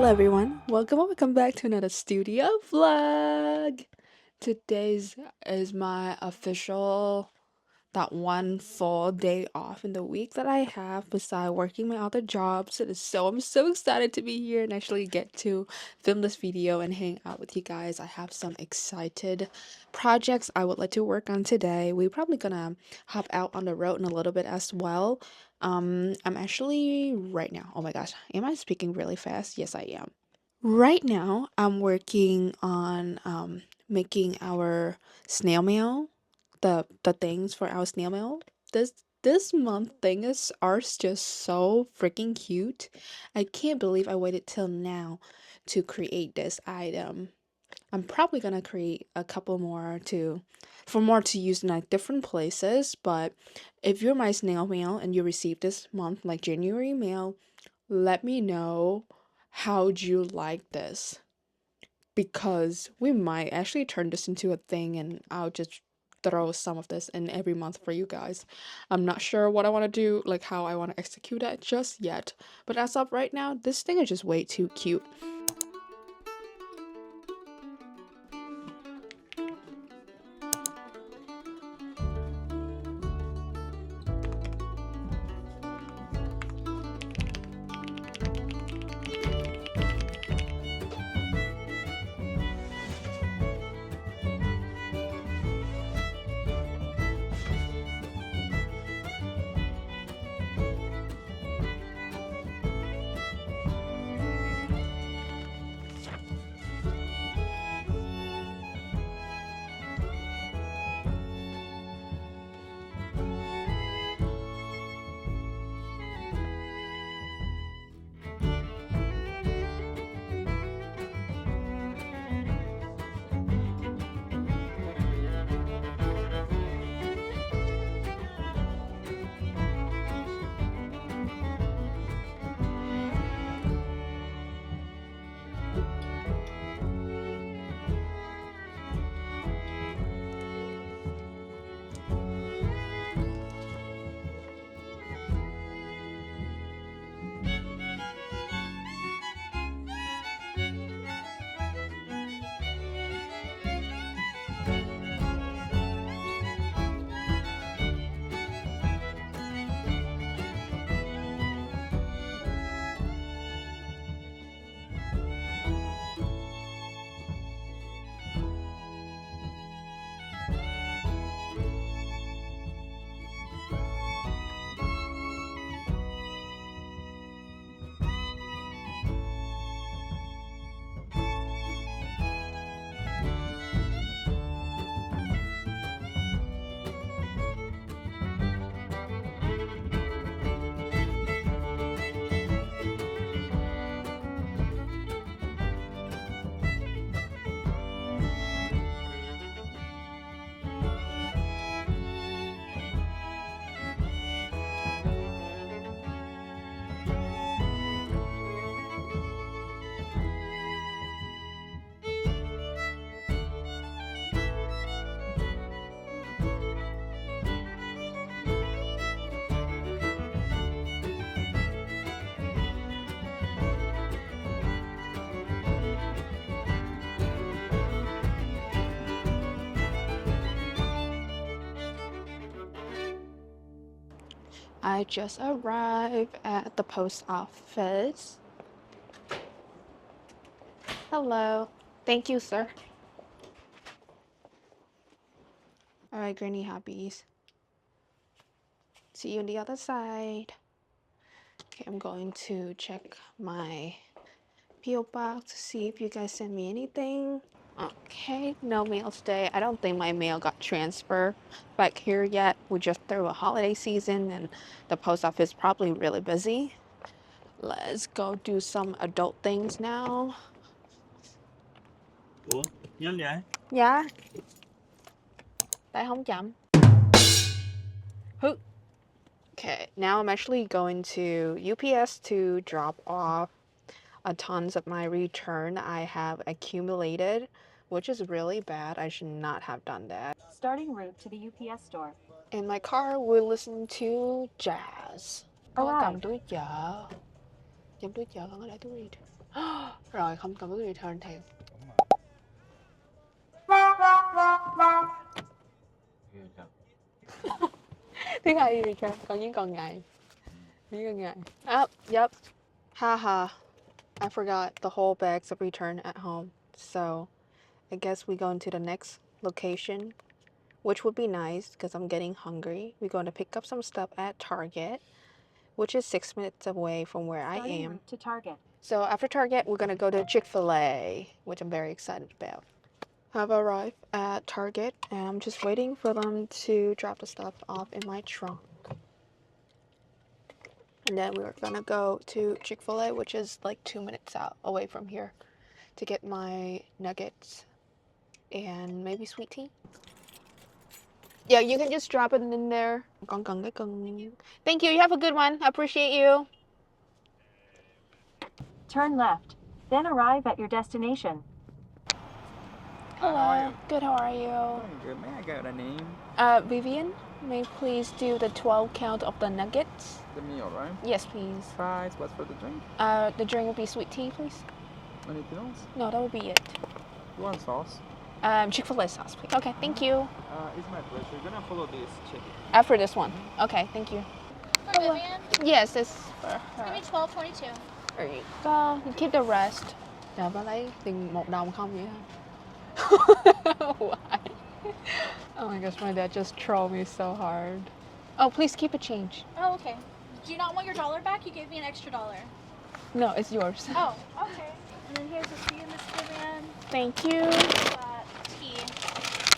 Hello everyone, welcome back to another studio vlog. Today's is my official that one full day off in the week that I have beside working my other jobs. I'm so excited to be here and actually get to film this video and hang out with you guys. I have some excited projects I would like to work on today. We're probably gonna hop out on the road in a little bit as well. I'm actually right now, oh my gosh, am I speaking really fast? Yes, I am. Right now, I'm working on making our snail mail, the things for our snail mail. This month things are just so freaking cute. I can't believe I waited till now to create this item. I'm probably gonna create a couple more for more to use in like different places, but if you're my snail mail and you receive this month like January mail, let me know how'd you like this, because we might actually turn this into a thing and I'll just throw some of this in every month for you guys. I'm not sure what I want to do, like how I want to execute it just yet, but as of right now, this thing is just way too cute. I just arrived at the post office. Hello. Thank you, sir. All right, Granny Hobbies. See you on the other side. Okay, I'm going to check my P.O. box to see if you guys sent me anything. Okay, no mail today. I don't think my mail got transferred back here yet. We just through a holiday season and the post office is probably really busy. Let's go do some adult things now. Ủa, nhanh vậy? Dạ, tại không chậm. Okay, now I'm actually going to UPS to drop off a tons of my return I have accumulated, which is really bad. I should not have done that. Starting route to the UPS store. In my car, we'll listen to jazz. Có Alright. cầm túi chợ. Cầm túi chợ còn ở lại túi read. Rồi không cần phải return thêm. Đúng rồi. Ghê thật. Thứ hai đi return, còn những con ngày. Những con ngày. Oh, yep. Haha. I forgot the whole bags of return at home. So I guess we go into the next location, which would be nice because I'm getting hungry. We're going to pick up some stuff at Target, which is 6 minutes away from where I Starting am. route to Target. So after Target, we're going to go to Chick-fil-A, which I'm very excited about. I've arrived at Target and I'm just waiting for them to drop the stuff off in my trunk. And then we're gonna go to Chick-fil-A, which is like 2 minutes out away from here, to get my nuggets and maybe sweet tea. Yeah, you can just drop it in there. Thank you. You have a good one. I appreciate you. Turn left. Then arrive at your destination. How are Hello. you? Good. How are you? Doing good. May I get a name? Vivian, may you please do the 12 count of the nuggets? The meal, right? Yes, please. Fries. What's for the drink? The drink would be sweet tea, please. Anything else? No, that would be it. You want sauce? Chick-fil-A sauce, please. Okay, thank you. It's my pleasure. You're gonna follow this chicken. After this one. Okay, thank you. For Vivian, Yes, this is for give her. me 12.22. There you go. You keep the rest. Dạ bà lấy tiền 1 đồng không vậy hả? Why? Oh my gosh, my dad just trolled me so hard. Oh, please keep a change. Oh, okay. Do you not want your dollar back? You gave me an extra dollar. No, it's yours. Oh, okay. And then here's the tea, Miss Vivian. Thank you. Tea.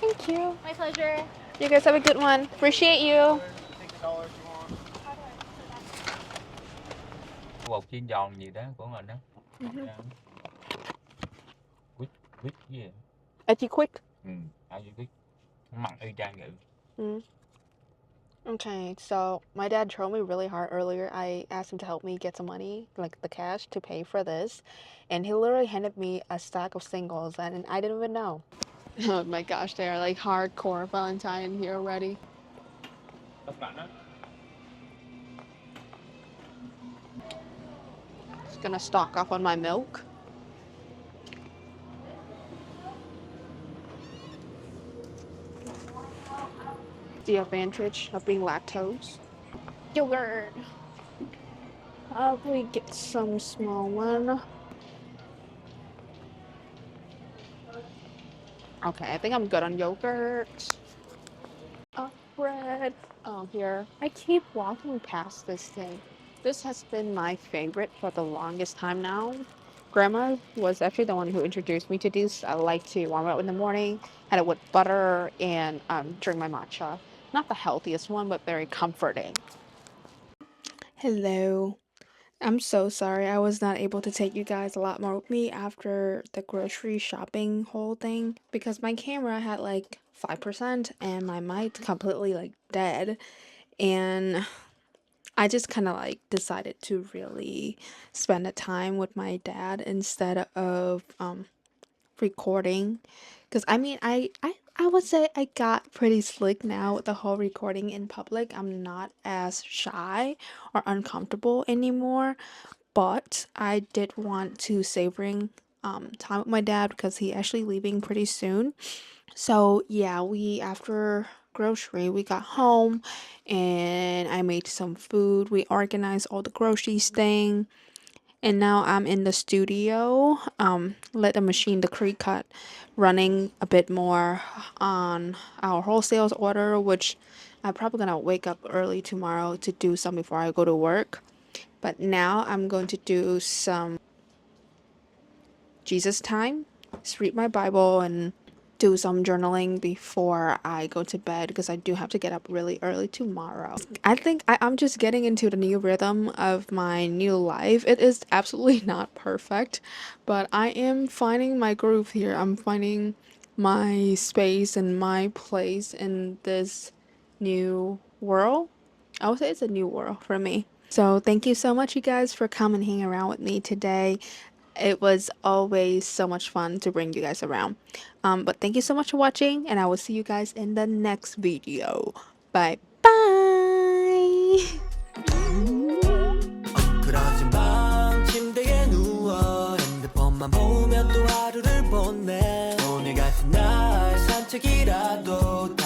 Thank you. My pleasure. You guys have a good one. Appreciate you. Take the dollar if you want. How do I put that? Bột chiên giòn gì đó của mình đó. Quýt gì vậy? At you quick. How you quýt? Mặn y chang vậy. Okay, so my dad trolled me really hard earlier. I asked him to help me get some money, like the cash, to pay for this. And he literally handed me a stack of singles, and I didn't even know. Oh my gosh, they are like hardcore Valentine here already. Tất cả đó. Just gonna stock up on my milk. The advantage of being lactose. Yogurt. I'll probably get some small one. Okay, I think I'm good on yogurt. Bread. Oh, here. I keep walking past this thing. This has been my favorite for the longest time now. Grandma was actually the one who introduced me to this. I like to warm it up in the morning, had it with butter, and drink my matcha. Not the healthiest one, but very comforting. Hello. I'm so sorry I was not able to take you guys a lot more with me after the grocery shopping whole thing because my camera had like 5% and my mic completely like dead, and I just kind of like decided to really spend the time with my dad instead of recording, because I mean I would say I got pretty slick now with the whole recording in public. I'm not as shy or uncomfortable anymore, but I did want to savoring time with my dad because he actually leaving pretty soon. So yeah, we after grocery we got home and I made some food. We organized all the groceries thing. And now I'm in the studio. Let the machine, the Creek Cut, running a bit more on our wholesales order, which I'm probably gonna wake up early tomorrow to do some before I go to work. But now I'm going to do some Jesus time, just read my Bible and do some journaling before I go to bed because I do have to get up really early tomorrow. I think I'm just getting into the new rhythm of my new life. It is absolutely not perfect, but I am finding my groove here. I'm finding my space and my place in this new world. I would say it's a new world for me. So thank you so much, you guys, for coming and hanging around with me today. It was always so much fun to bring you guys around. But thank you so much for watching, and I will see you guys in the next video. Bye bye. 너만 보면 또 하루를 보내 오늘 같은 날 산책이라도